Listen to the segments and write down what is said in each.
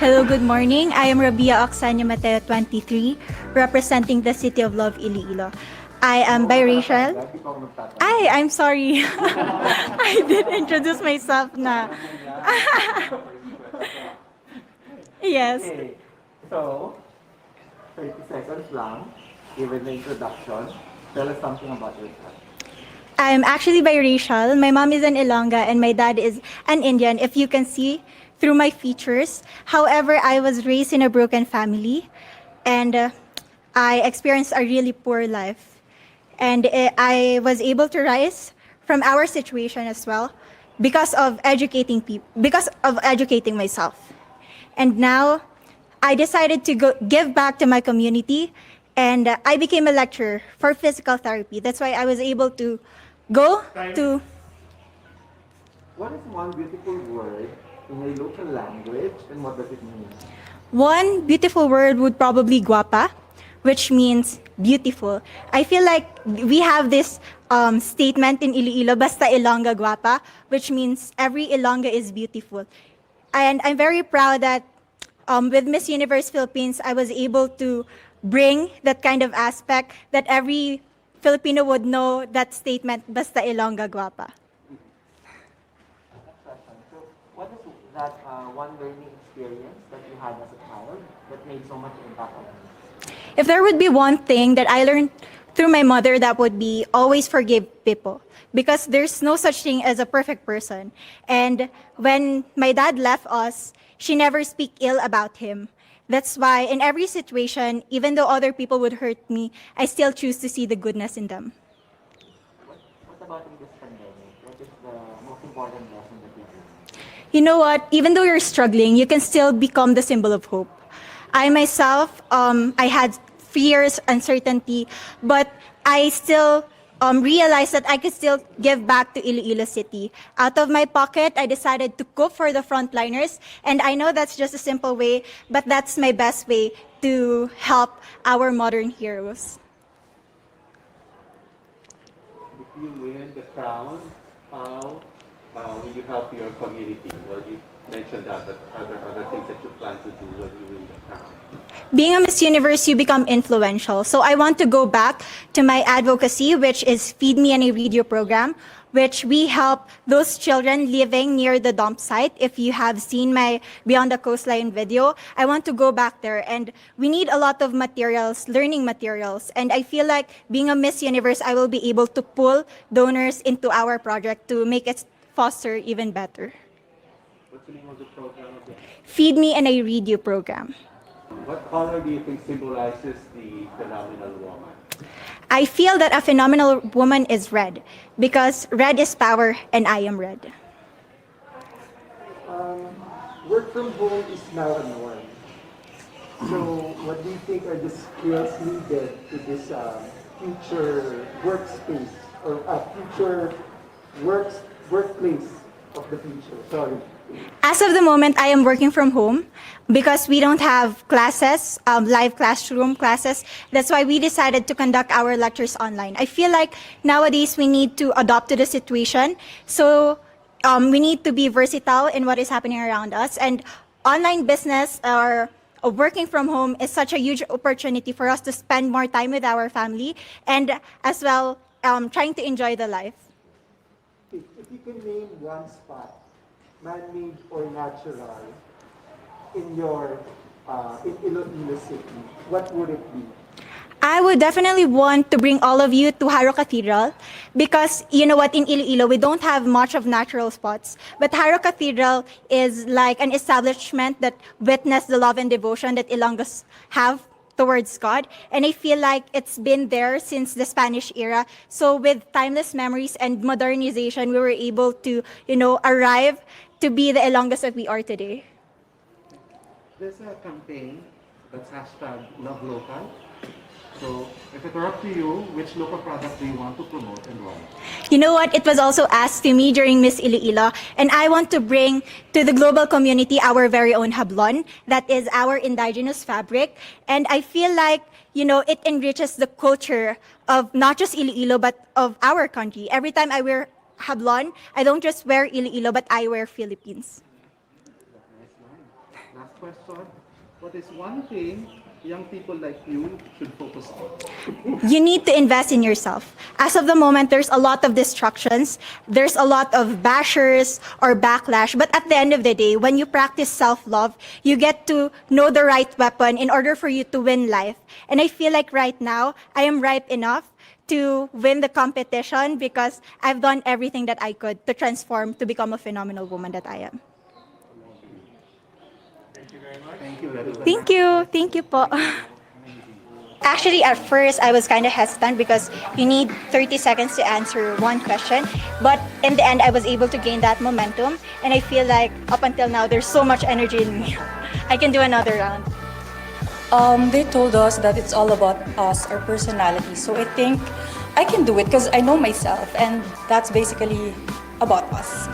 Hello, good morning. I am Rabia Oxanya Mateo, 23, representing the City of Love, Iloilo. I am biracial. I'm sorry. I did introduce myself na. Yes. Okay, so 30 seconds lang, given the introduction, tell us something about yourself. I'm actually biracial. My mom is an Ilongga and my dad is an Indian, if you can see through my features. However, I was raised in a broken family and I experienced a really poor life. And I was able to rise from our situation as well because of educating people, because of educating myself. And now I decided to give back to my community and I became a lecturer for physical therapy. That's why I was able to go to What is one beautiful word in a local language and what does it mean? one beautiful word would probably guapa, which means beautiful. I feel like we have this statement in Iloilo, basta Ilongga guapa, which means every Ilongga is beautiful. And I'm very proud that with Miss Universe Philippines, I was able to bring that kind of aspect that every Filipino would know that statement, basta Ilongga guapa. So, what is that one learning experience that you had as a child that made so much impact on you? If there would be one thing that I learned through my mother, that would be always forgive people. Because there's no such thing as a perfect person. And when my dad left us, she never speak ill about him. That's why in every situation, even though other people would hurt me, I still choose to see the goodness in them. What about in this pandemic? What is the most important lesson that you learned? You know what? Even though you're struggling, you can still become the symbol of hope. I myself, I had fears, uncertainty, but I still realized that I could still give back to Iloilo City. Out of my pocket, I decided to cook for the frontliners, and I know that's just a simple way, but that's my best way to help our modern heroes. If you win the crown, how will you help your community? Well, you mentioned that, but are there other things that you plan to do when you win the crown? Being a Miss Universe, you become influential. So I want to go back to my advocacy, which is Feed Me and I Read You program, which we help those children living near the dump site. If you have seen my Beyond the Coastline video, I want to go back there. And we need a lot of materials, learning materials. And I feel like being a Miss Universe, I will be able to pull donors into our project to make it foster even better. What's the name of the program again? Feed Me and I Read You program. What color do you think symbolizes the phenomenal woman? I feel that a phenomenal woman is red because red is power and I am red. Work from home is now a norm. So what do you think are the skills needed to this future workspace or future workplace of the future? Sorry. As of the moment, I am working from home because we don't have classes, live classroom classes. That's why we decided to conduct our lectures online. I feel like nowadays we need to adopt to the situation. So we need to be versatile in what is happening around us. And online business or working from home is such a huge opportunity for us to spend more time with our family and as well trying to enjoy the life. If you can name one spot, man-made or natural, in your in Iloilo City, what would it be? I would definitely want to bring all of you to Haro Cathedral because you know what, in Iloilo, we don't have much of natural spots. But Haro Cathedral is like an establishment that witnessed the love and devotion that Ilonggos have towards God. And I feel like it's been there since the Spanish era. So with timeless memories and modernization, we were able to, arrive to be the Ilonggos that we are today. There's a campaign that's hashtag Love Local. So if it were up to you, which local product do you want to promote and why? You know what? It was also asked to me during Miss Iloilo, and I want to bring to the global community our very own hablon. That is our indigenous fabric. And I feel like, it enriches the culture of not just Iloilo, but of our country. Every time I wear hablon, I don't just wear Iloilo, but I wear Philippines. Last question. What is one thing young people like you should focus on? You need to invest in yourself. As of the moment, there's a lot of distractions, there's a lot of bashers or backlash, but at the end of the day, when you practice self-love, you get to know the right weapon in order for you to win life. And I feel like right now, I am ripe enough to win the competition because I've done everything that I could to transform to become a phenomenal woman that I am. Thank you very much. Thank you. Thank you po. Actually, at first, I was kind of hesitant because you need 30 seconds to answer one question. But in the end, I was able to gain that momentum. And I feel like up until now, there's so much energy in me. I can do another round. They told us that it's all about us, our personality. So I think I can do it because I know myself, and that's basically about us.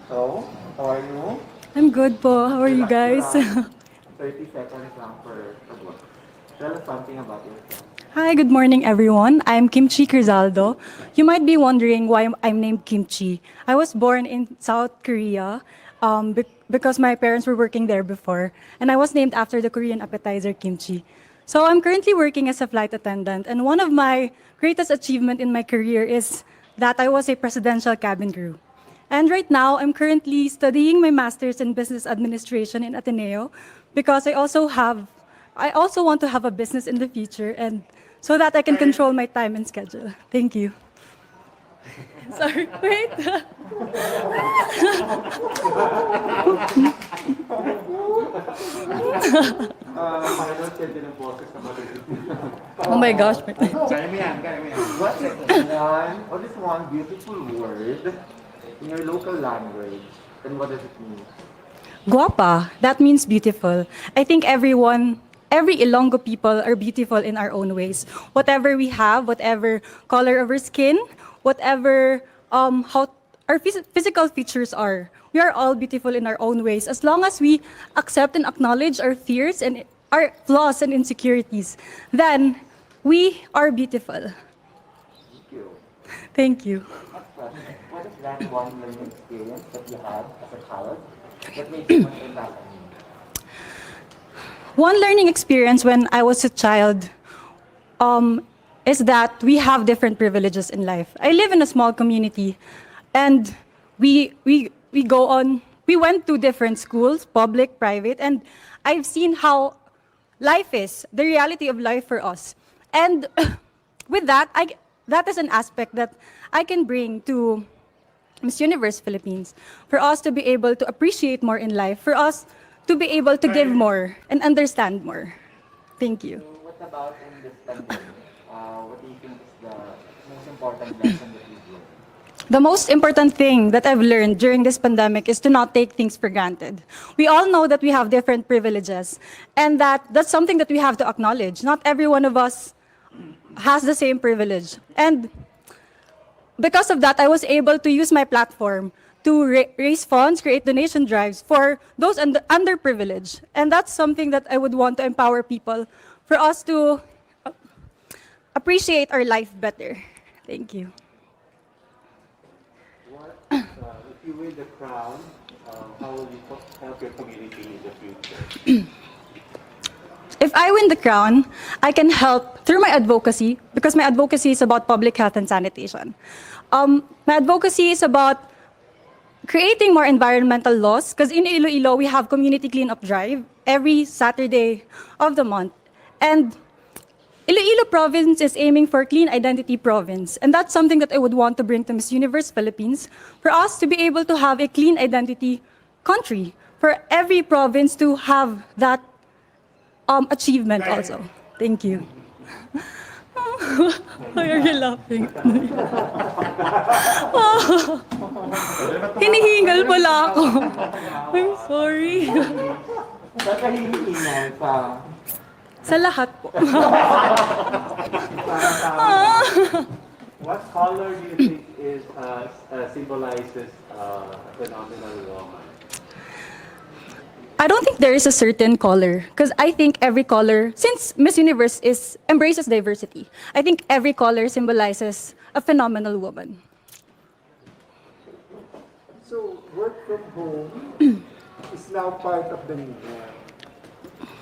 So, how are you? I'm good po. How are you guys? 30 seconds lang for work. Tell us something about yourself. Hi, good morning everyone. I'm Kimchi Crizaldo. You might be wondering why I'm named Kimchi. I was born in South Korea because my parents were working there before, and I was named after the Korean appetizer kimchi. So I'm currently working as a flight attendant, and one of my greatest achievement in my career is that I was a presidential cabin crew. And right now, I'm currently studying my master's in business administration in Ateneo because I also want to have a business in the future, and so that I can control my time and schedule. Thank you. Sorry, wait. Final schedule ng boses na matutunan. Oh my gosh. Kaya mo yan, kaya mo yan. What is one beautiful word in your local language? And what does it mean? Guapa, that means beautiful. I think every Ilonggo people are beautiful in our own ways. Whatever we have, whatever color of our skin, whatever how our physical features are, we are all beautiful in our own ways. As long as we accept and acknowledge our fears and our flaws and insecurities, then we are beautiful. Thank you. Thank you. Next question. What is that one learning experience that you had as a child that made you much impact on you? One learning experience when I was a child is that we have different privileges in life. I live in a small community, and we went to different schools, public, private, and I've seen how life is, the reality of life for us. And with that, that is an aspect that I can bring to Miss Universe Philippines, for us to be able to appreciate more in life, for us to be able to give more and understand more. Thank you. So what about in this pandemic? What do you think is the most important lesson that you learned? The most important thing that I've learned during this pandemic is to not take things for granted. We all know that we have different privileges, and that's something that we have to acknowledge. Not every one of us has the same privilege. And because of that, I was able to use my platform to raise funds, create donation drives for those underprivileged. And that's something that I would want to empower people, for us to appreciate our life better. Thank you. If you win the crown, how will you help your community in the future? If I win the crown, I can help through my advocacy, because my advocacy is about public health and sanitation. My advocacy is about creating more environmental laws, because in Iloilo, we have community cleanup drive every Saturday of the month. And Iloilo province is aiming for clean identity province. And that's something that I would want to bring to Miss Universe Philippines, for us to be able to have a clean identity country, for every province to have that achievement also. Thank you. Why are you laughing? Hinihingal pala ako. I'm sorry. Ba't ka hinihingal pa? Sa lahat po. What color do you think symbolizes a phenomenal woman? I don't think there is a certain color because I think every color, since Miss Universe embraces diversity, I think every color symbolizes a phenomenal woman. So work from home is now part of the new norm.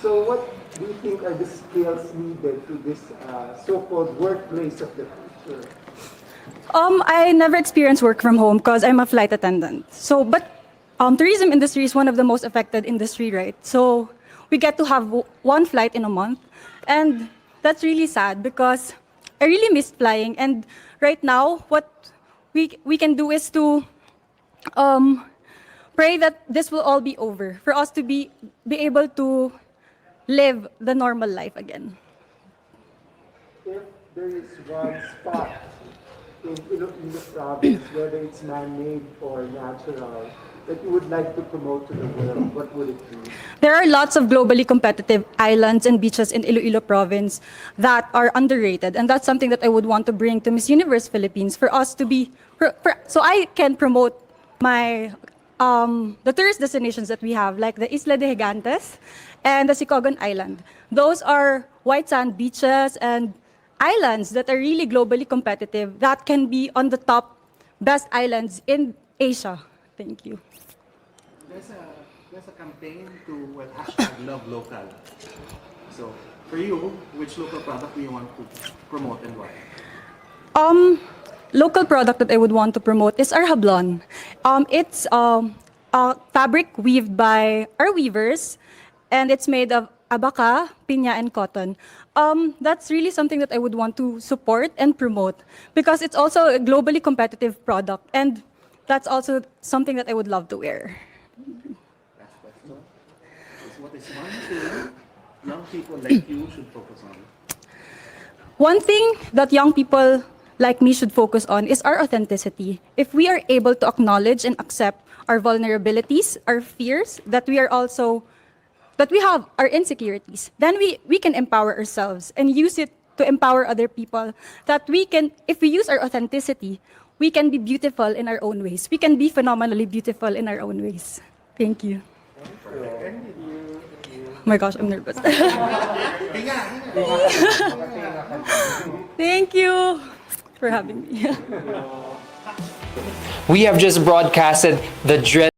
So what do you think are the skills needed to this so-called workplace of the future? I never experienced work from home because I'm a flight attendant. So, but tourism industry is one of the most affected industry, right? So we get to have one flight in a month, and that's really sad because I really miss flying. And right now, what we can do is to pray that this will all be over for us to be able to live the normal life again. If there is one spot in Iloilo province, whether it's man-made or natural, that you would like to promote to the world, what would it be? There are lots of globally competitive islands and beaches in Iloilo province that are underrated, and that's something that I would want to bring to Miss Universe Philippines for us to be, so I can promote my the tourist destinations that we have, like the Isla de Gigantes and the Sicogon Island. Those are white sand beaches and islands that are really globally competitive that can be on the top best islands in Asia. Thank you. There's a campaign to hashtag love local. So for you, which local product do you want to promote and why? Local product that I would want to promote is our hablon. It's a fabric weaved by our weavers, and it's made of abaca, piña, and cotton. That's really something that I would want to support and promote because it's also a globally competitive product, and that's also something that I would love to wear. Last question is, what is one thing young people like you should focus on? One thing that young people like me should focus on is our authenticity. If we are able to acknowledge and accept our vulnerabilities, our fears, that we have our insecurities, then we can empower ourselves and use it to empower other people. That we can, if we use our authenticity, we can be beautiful in our own ways. We can be phenomenally beautiful in our own ways. Thank you. Oh my gosh, I'm nervous. Thank you for having me. We have just broadcasted the dread